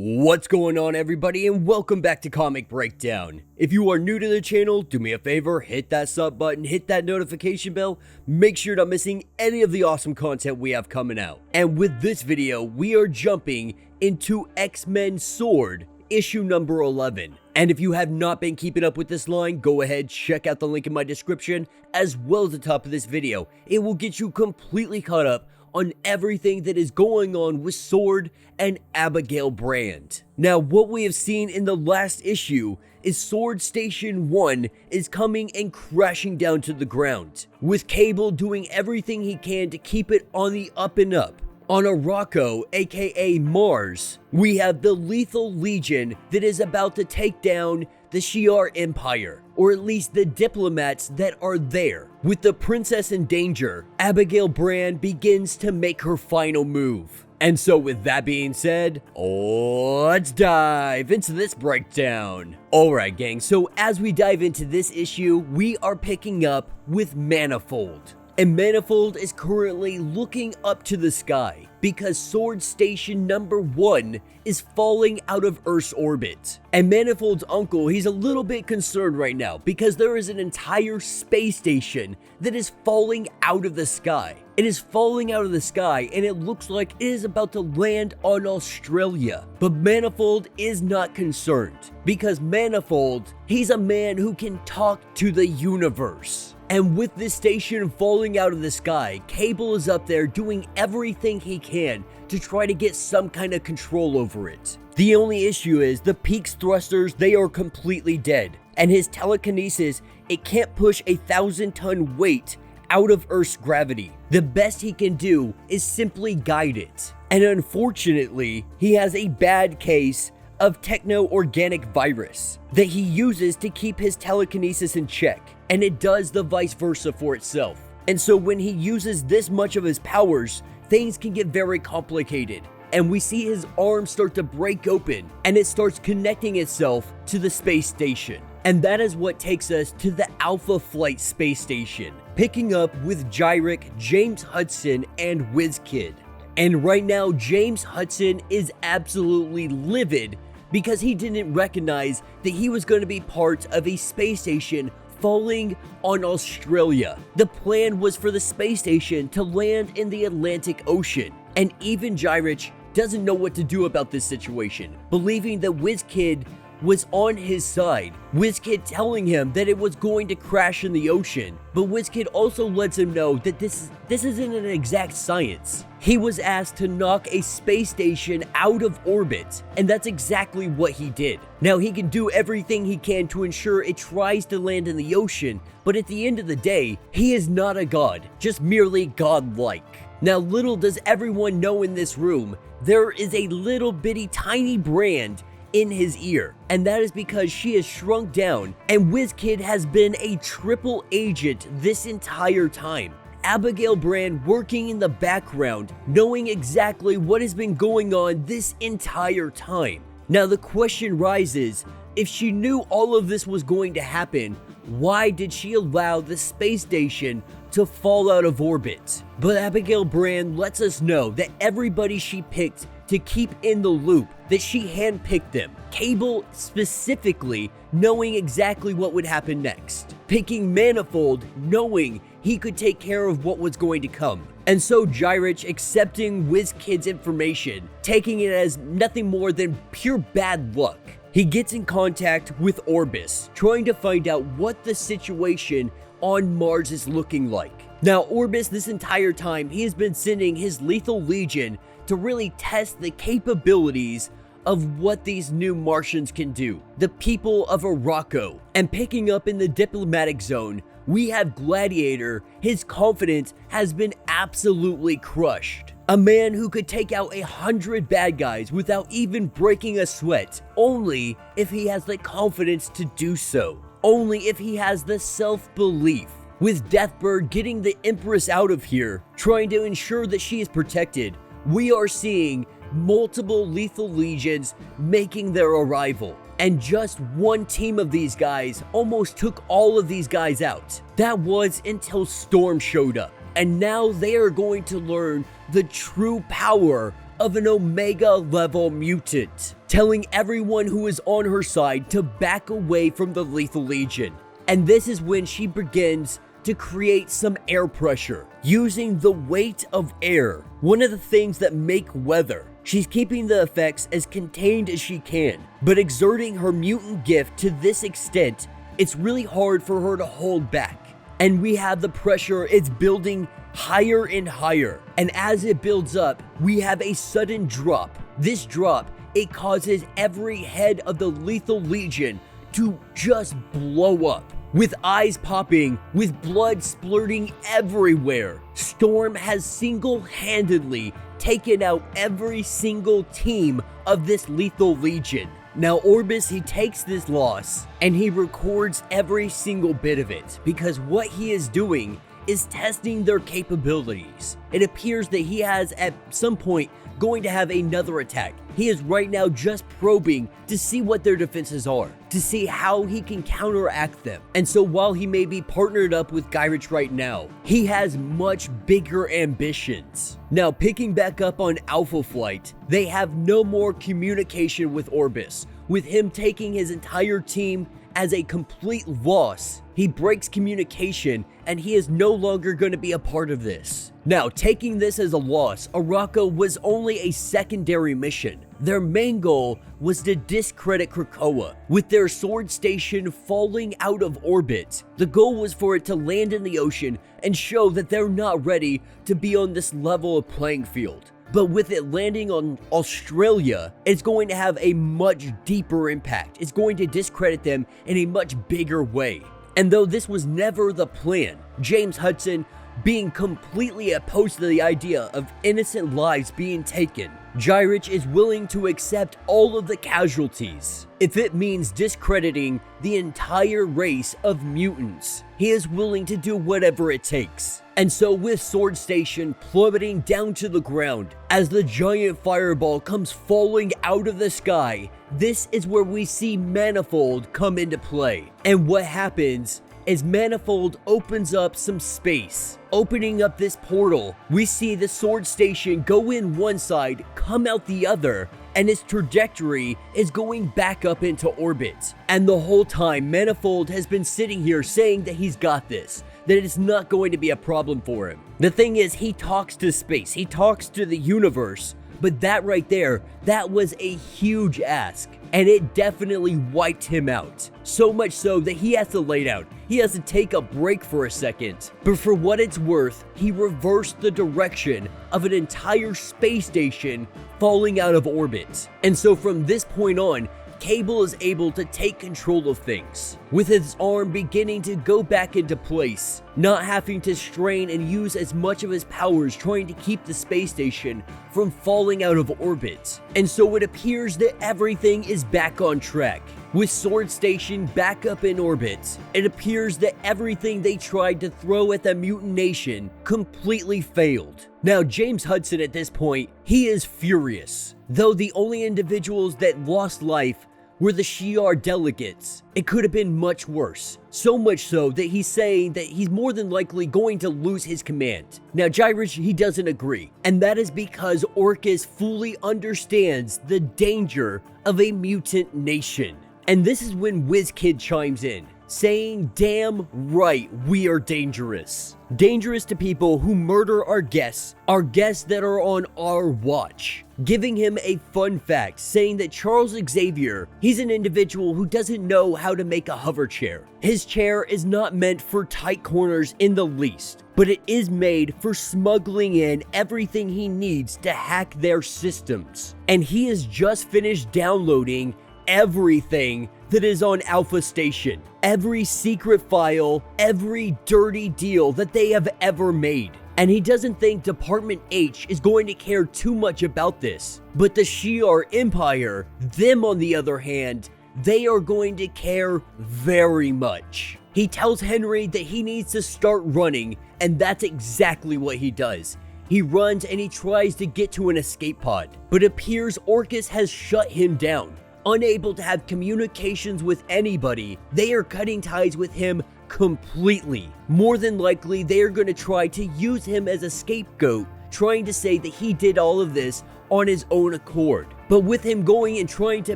What's going on, everybody, and welcome back to Comic Breakdown. If you are new to the channel, do me a favor, hit that sub button, hit that notification bell, make sure you're not missing any of the awesome content we have coming out. And with this video, we are jumping into X-Men S.W.O.R.D, issue number 11. And if you have not been keeping up with this line, go ahead, check out the link in my description, as well as the top of this video. It will get you completely caught up on everything that is going on with S.W.O.R.D and Abigail Brand. Now, what we have seen in the last issue is S.W.O.R.D Station 1 is coming and crashing down to the ground, with Cable doing everything he can to keep it on the up and up. On Arakko, aka Mars, we have the Lethal Legion that is about to take down the Shi'ar Empire, or at least the diplomats that are there. With the princess in danger, Abigail Brand begins to make her final move. And so with that being said, let's dive into this breakdown. Alright gang, so as we dive into this issue, we are picking up with Manifold. And Manifold is currently looking up to the sky because S.W.O.R.D Station number 1 is falling out of Earth's orbit. And Manifold's uncle, he's a little bit concerned right now because there is an entire space station that is falling out of the sky. It is falling out of the sky and it looks like it is about to land on Australia. But Manifold is not concerned because Manifold, he's a man who can talk to the universe. And with this station falling out of the sky, Cable is up there doing everything he can to try to get some kind of control over it. The only issue is the Peak's thrusters, they are completely dead. And his telekinesis, it can't push a 1,000-ton weight out of Earth's gravity. The best he can do is simply guide it. And unfortunately, he has a bad case of techno-organic virus that he uses to keep his telekinesis in check, and it does the vice versa for itself. And so when he uses this much of his powers, things can get very complicated, and we see his arm start to break open and it starts connecting itself to the space station. And that is what takes us to the Alpha Flight space station, picking up with Gyrich, James Hudson, and WizKid. And right now, James Hudson is absolutely livid because he didn't recognize that he was going to be part of a space station falling on Australia. The plan was for the space station to land in the Atlantic Ocean, and even Gyrich doesn't know what to do about this situation, believing that WizKid was on his side. WizKid telling him that it was going to crash in the ocean, but WizKid also lets him know that this isn't an exact science. He was asked to knock a space station out of orbit, and that's exactly what he did. Now, he can do everything he can to ensure it tries to land in the ocean, but at the end of the day, he is not a god, just merely godlike. Now, little does everyone know in this room, there is a little bitty tiny Brand in his ear, and that is because she has shrunk down, and WizKid has been a triple agent this entire time. Abigail Brand working in the background, knowing exactly what has been going on this entire time. Now the question rises, if she knew all of this was going to happen, why did she allow the space station to fall out of orbit? But Abigail Brand lets us know that everybody she picked to keep in the loop, that she handpicked them. Cable specifically knowing exactly what would happen next. Picking Manifold knowing he could take care of what was going to come. And so Gyrich accepting WizKid's information, taking it as nothing more than pure bad luck. He gets in contact with Orbis, trying to find out what the situation on Mars is looking like. Now Orbis, this entire time, he has been sending his Lethal Legion to really test the capabilities of what these new Martians can do, the people of Arakko. And picking up in the diplomatic zone, we have Gladiator. His confidence has been absolutely crushed. A man who could take out 100 bad guys without even breaking a sweat, only if he has the confidence to do so, only if he has the self-belief. With Deathbird getting the Empress out of here, trying to ensure that she is protected, we are seeing multiple Lethal Legions making their arrival. And just one team of these guys almost took all of these guys out. That was until Storm showed up. And now they are going to learn the true power of an Omega level mutant, telling everyone who is on her side to back away from the Lethal Legion. And this is when she begins to create some air pressure, using the weight of air, one of the things that make weather. She's keeping the effects as contained as she can, but exerting her mutant gift to this extent, it's really hard for her to hold back. And we have the pressure, it's building higher and higher. And as it builds up, we have a sudden drop. This drop, it causes every head of the Lethal Legion to just blow up. With eyes popping, with blood splurting everywhere, S.W.O.R.D has single-handedly taken out every single team of this Lethal Legion. Now Orbis, he takes this loss and he records every single bit of it, because what he is doing is testing their capabilities. It appears that he has at some point going to have another attack. He is right now just probing to see what their defenses are, to see how he can counteract them. And so while he may be partnered up with Gyrich right now, he has much bigger ambitions. Now picking back up on Alpha Flight, they have no more communication with Orbis, with him taking his entire team as a complete loss. He breaks communication and he is no longer going to be a part of this. Now, taking this as a loss, Araka was only a secondary mission. Their main goal was to discredit Krakoa, with their S.W.O.R.D station falling out of orbit. The goal was for it to land in the ocean and show that they're not ready to be on this level of playing field. But with it landing on Australia, it's going to have a much deeper impact. It's going to discredit them in a much bigger way. And though this was never the plan, James Hudson, being completely opposed to the idea of innocent lives being taken, Gyrich is willing to accept all of the casualties. If it means discrediting the entire race of mutants, he is willing to do whatever it takes. And so with S.W.O.R.D Station plummeting down to the ground, as the giant fireball comes falling out of the sky, this is where we see Manifold come into play. And what happens is Manifold opens up some space. Opening up this portal, we see the S.W.O.R.D Station go in one side, come out the other, and its trajectory is going back up into orbit. And the whole time, Manifold has been sitting here saying that he's got this, that it's not going to be a problem for him. The thing is, he talks to space, he talks to the universe, but that right there, that was a huge ask, and it definitely wiped him out. So much so that he has to lay down. He has to take a break for a second. But for what it's worth, he reversed the direction of an entire space station falling out of orbit. And so from this point on, Cable is able to take control of things, with his arm beginning to go back into place, not having to strain and use as much of his powers trying to keep the space station from falling out of orbit. And so it appears that everything is back on track. With S.W.O.R.D Station back up in orbit, it appears that everything they tried to throw at the mutant nation completely failed. Now, James Hudson at this point, he is furious. Though the only individuals that lost life were the S.W.O.R.D delegates, it could have been much worse. So much so that he's saying that he's more than likely going to lose his command. Now Gyrich, he doesn't agree, and that is because Orcus fully understands the danger of a mutant nation. And this is when WizKid chimes in, saying, "Damn right, we are dangerous. Dangerous to people who murder our guests that are on our watch." Giving him a fun fact, saying that Charles Xavier, he's an individual who doesn't know how to make a hover chair. His chair is not meant for tight corners in the least, but it is made for smuggling in everything he needs to hack their systems. And he has just finished downloading everything that is on Alpha Station. Every secret file, every dirty deal that they have ever made. And he doesn't think Department H is going to care too much about this. But the Shi'ar Empire, them on the other hand, they are going to care very much. He tells Henry that he needs to start running, and that's exactly what he does. He runs and he tries to get to an escape pod, but it appears Orcus has shut him down. Unable to have communications with anybody, they are cutting ties with him completely. More than likely, they are going to try to use him as a scapegoat, trying to say that he did all of this on his own accord. But with him going and trying to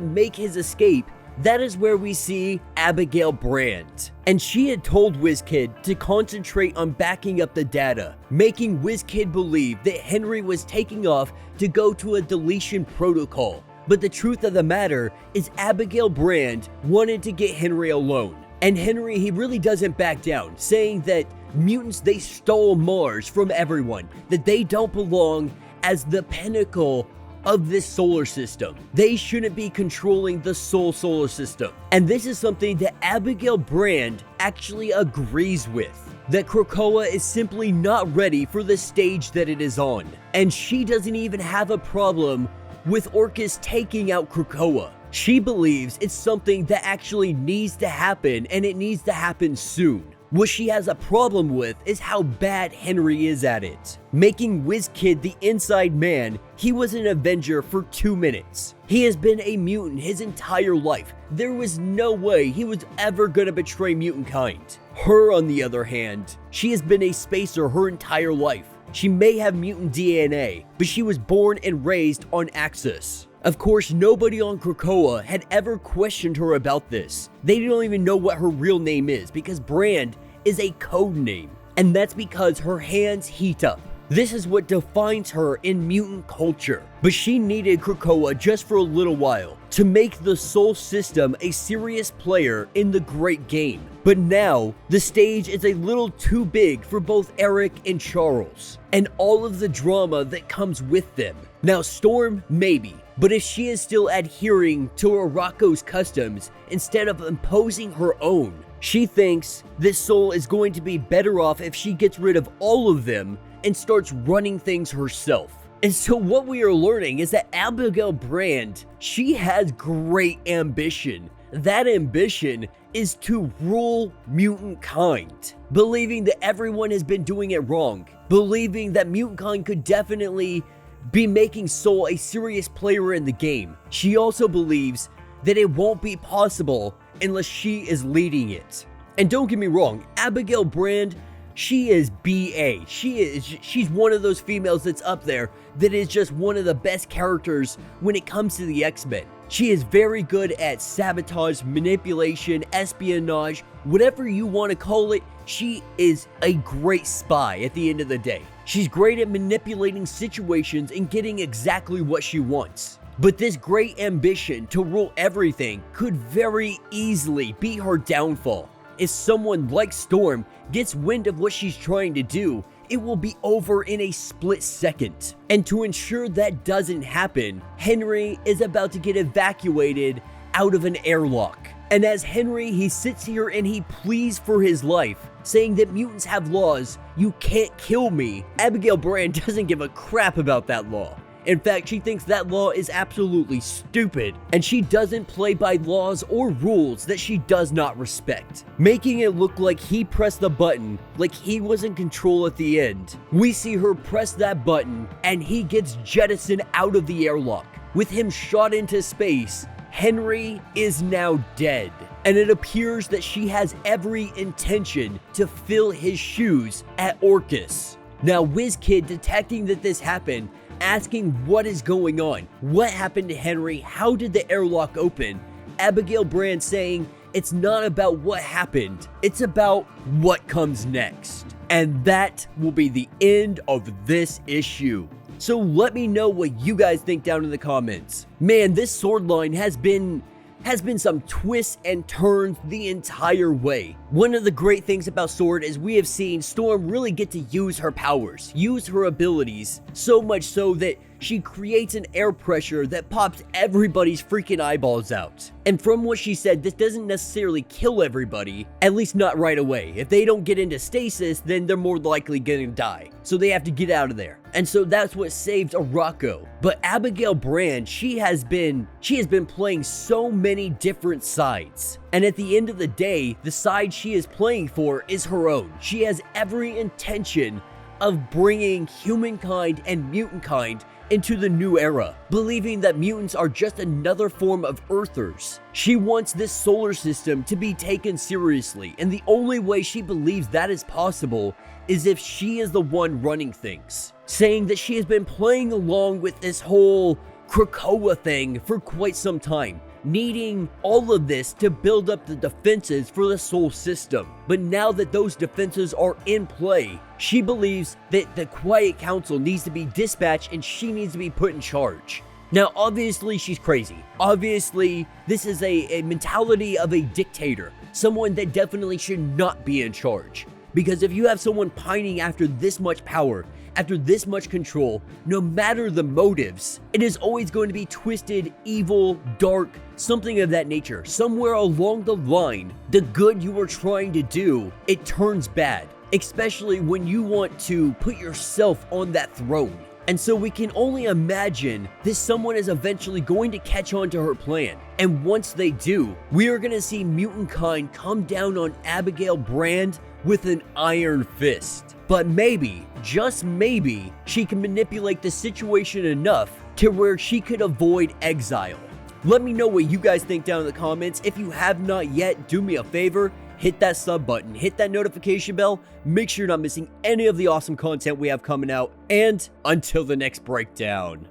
make his escape, that is where we see Abigail Brand. And she had told WizKid to concentrate on backing up the data, making WizKid believe that Henry was taking off to go to a deletion protocol. But the truth of the matter is Abigail Brand wanted to get Henry alone. And Henry, he really doesn't back down, saying that mutants, they stole Mars from everyone, that they don't belong as the pinnacle of this solar system. They shouldn't be controlling the solar system. And this is something that Abigail Brand actually agrees with, that Krakoa is simply not ready for the stage that it is on. And she doesn't even have a problem with Orchis taking out Krakoa. She believes it's something that actually needs to happen, and it needs to happen soon. What she has a problem with is how bad Henry is at it. Making WizKid the inside man, he was an Avenger for 2 minutes. He has been a mutant his entire life. There was no way he was ever gonna betray mutant kind. Her, on the other hand, she has been a spacer her entire life. She may have mutant DNA, but she was born and raised on Axis. Of course, nobody on Krakoa had ever questioned her about this. They don't even know what her real name is because Brand is a code name, and that's because her hands heat up. This is what defines her in mutant culture. But she needed Krakoa just for a little while to make the Sol system a serious player in the great game. But now, the stage is a little too big for both Eric and Charles, and all of the drama that comes with them. Now, Storm, maybe. But if she is still adhering to Arako's customs instead of imposing her own, she thinks this Sol is going to be better off if she gets rid of all of them and starts running things herself. And so what we are learning is that Abigail Brand, she has great ambition. That ambition is to rule mutant kind, believing that everyone has been doing it wrong, believing that mutant kind could definitely be making Sol a serious player in the game. She also believes that it won't be possible unless she is leading it. And don't get me wrong, Abigail Brand, she is BA. She's one of those females that's up there that is just one of the best characters when it comes to the X-Men. She is very good at sabotage, manipulation, espionage, whatever you want to call it. She is a great spy at the end of the day. She's great at manipulating situations and getting exactly what she wants. But this great ambition to rule everything could very easily be her downfall. If someone like Storm gets wind of what she's trying to do, it will be over in a split second. And to ensure that doesn't happen, Henry is about to get evacuated out of an airlock. And as Henry, he sits here and he pleads for his life, saying that mutants have laws, you can't kill me. Abigail Brand doesn't give a crap about that law. In fact, she thinks that law is absolutely stupid, and she doesn't play by laws or rules that she does not respect, making it look like he pressed the button, like he was in control at the end. We see her press that button, and he gets jettisoned out of the airlock. With him shot into space, Henry is now dead, and it appears that she has every intention to fill his shoes at Orchis. Now, WizKid, detecting that this happened, asking what is going on, what happened to Henry, how did the airlock open? Abigail Brand saying it's not about what happened, it's about what comes next. And that will be the end of this issue. So let me know what you guys think down in the comments. Man, this S.W.O.R.D line has been some twists and turns the entire way. One of the great things about S.W.O.R.D is we have seen Storm really get to use her powers, use her abilities, so much so that she creates an air pressure that pops everybody's freaking eyeballs out. And from what she said, this doesn't necessarily kill everybody, at least not right away. If they don't get into stasis, then they're more likely gonna die. So they have to get out of there. And so that's what saved Arako. But Abigail Brand, she has been playing so many different sides. And at the end of the day, the side she is playing for is her own. She has every intention of bringing humankind and mutant kind into the new era, believing that mutants are just another form of Earthers. She wants this solar system to be taken seriously, and the only way she believes that is possible as if she is the one running things, saying that she has been playing along with this whole Krakoa thing for quite some time, needing all of this to build up the defenses for the Sol system. But now that those defenses are in play, she believes that the Quiet Council needs to be dispatched and she needs to be put in charge. Now, obviously, she's crazy. Obviously, this is a mentality of a dictator, someone that definitely should not be in charge. Because if you have someone pining after this much power, after this much control, no matter the motives, it is always going to be twisted, evil, dark, something of that nature. Somewhere along the line, the good you were trying to do, it turns bad, especially when you want to put yourself on that throne. And so we can only imagine this someone is eventually going to catch on to her plan. And once they do, we are going to see mutant kind come down on Abigail Brand with an iron fist. But maybe, just maybe, she can manipulate the situation enough to where she could avoid exile. Let me know what you guys think down in the comments. If you have not yet, do me a favor, hit that sub button, hit that notification bell, make sure you're not missing any of the awesome content we have coming out, and until the next breakdown.